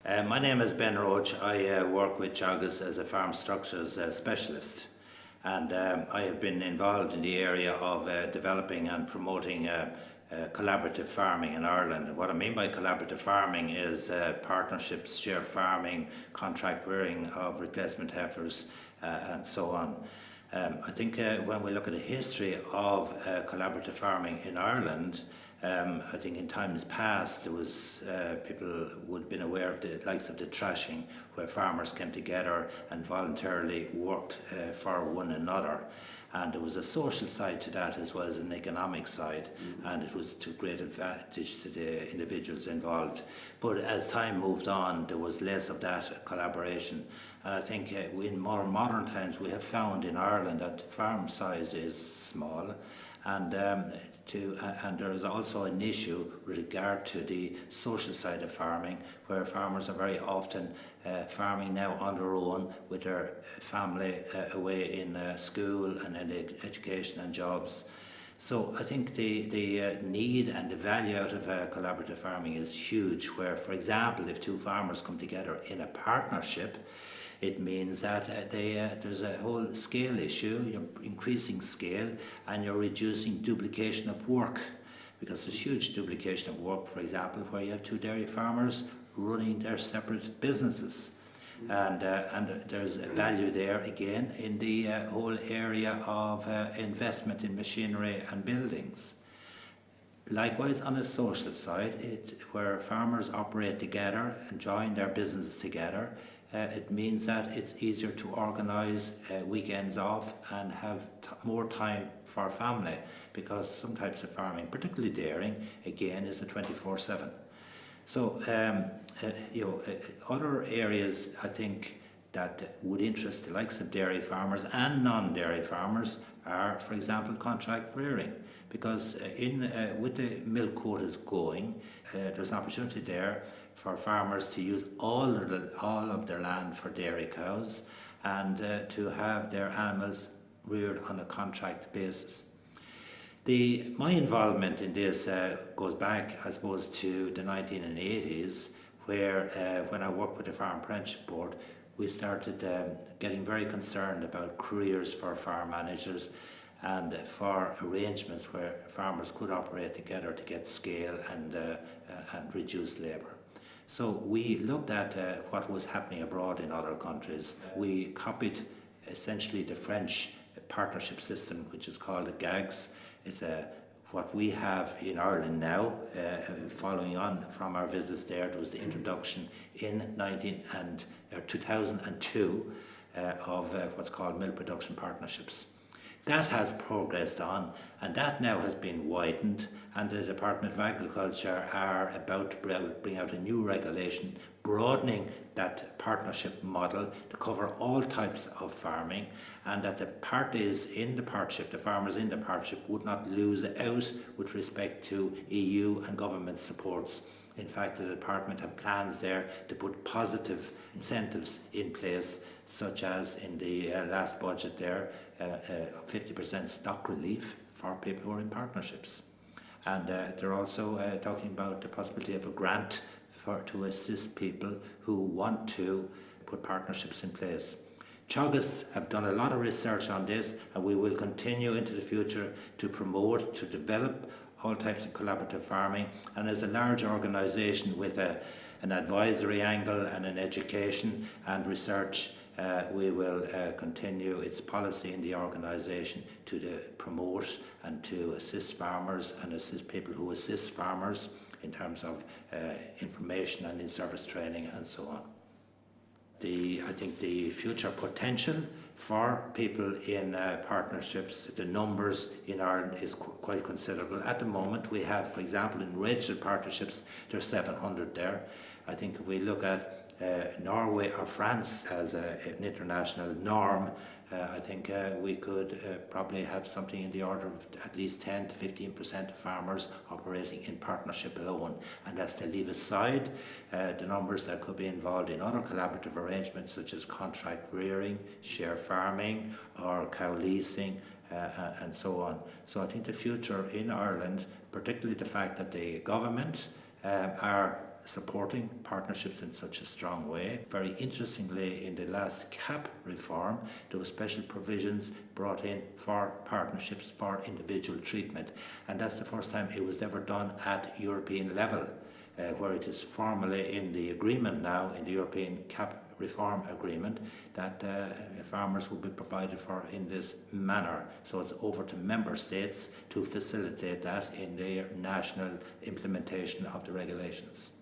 My name is Ben Roche. I work with Teagasc as a farm structures specialist, and I have been involved in the area of developing and promoting collaborative farming in Ireland. What I mean by collaborative farming is partnerships, shared farming, contract rearing of replacement heifers, and so on. I think when we look at the history of collaborative farming in Ireland, I think in times past there was people would have been aware of the likes of the thrashing, where farmers came together and voluntarily worked for one another. And there was a social side to that as well as an economic side, and it was to great advantage to the individuals involved. But as time moved on, there was less of that collaboration. And I think in more modern times we have found in Ireland that farm size is small, and there is also an issue with regard to the social side of farming, where farmers are very often farming now on their own with their family away in school and in education and jobs. So I think the need and the value out of collaborative farming is huge, where, for example, if two farmers come together in a partnership, it means that there's a whole scale issue. You're increasing scale and you're reducing duplication of work, because there's huge duplication of work, for example, where you have two dairy farmers running their separate businesses. And there's a value there again in the whole area of investment in machinery and buildings. Likewise, on a social side, where farmers operate together and join their businesses together, it means that it's easier to organise weekends off and have more time for family, because some types of farming, particularly dairying, again is a 24/7. So other areas I think that would interest the likes of dairy farmers and non-dairy farmers are, for example, contract rearing, because with the milk quotas going, there's an opportunity there for farmers to use all of their land for dairy cows, and to have their animals reared on a contract basis. My involvement in this goes back, I suppose, to the 1980s, where when I worked with the Farm Apprenticeship Board, we started getting very concerned about careers for farm managers and for arrangements where farmers could operate together to get scale and reduce labour. So we looked at what was happening abroad in other countries. We copied essentially the French partnership system, which is called a GAGS. It's what we have in Ireland now, following on from our visits there. There was the introduction in 2002 of what's called milk production partnerships. That has progressed on, and that now has been widened, and the Department of Agriculture are about to bring out a new regulation broadening that partnership model to cover all types of farming, and that the parties in the partnership, the farmers in the partnership, would not lose out with respect to EU and government supports. In fact, the department have plans there to put positive incentives in place, such as in the last budget there, 50% stock relief for people who are in partnerships. And they're also talking about the possibility of a grant to assist people who want to put partnerships in place. Teagasc have done a lot of research on this, and we will continue into the future to promote, to develop all types of collaborative farming. And as a large organisation with an advisory angle and an education and research, we will continue its policy in the organisation to promote and to assist farmers and assist people who assist farmers in terms of information and in-service training and so on. I think the future potential for people in partnerships, the numbers in Ireland is quite considerable. At the moment we have, for example, in registered partnerships, there's 700 there. I think if we look at Norway or France as an international norm, I think we could probably have something in the order of at least 10 to 15% of farmers operating in partnership alone. And that's to leave aside the numbers that could be involved in other collaborative arrangements such as contract rearing, share farming or cow leasing and so on. So I think the future in Ireland, particularly the fact that the government are supporting partnerships in such a strong way. Very interestingly, in the last CAP reform, there were special provisions brought in for partnerships for individual treatment, and that's the first time it was ever done at European level, where it is formally in the agreement now, in the European CAP reform agreement, that farmers will be provided for in this manner. So it's over to member states to facilitate that in their national implementation of the regulations.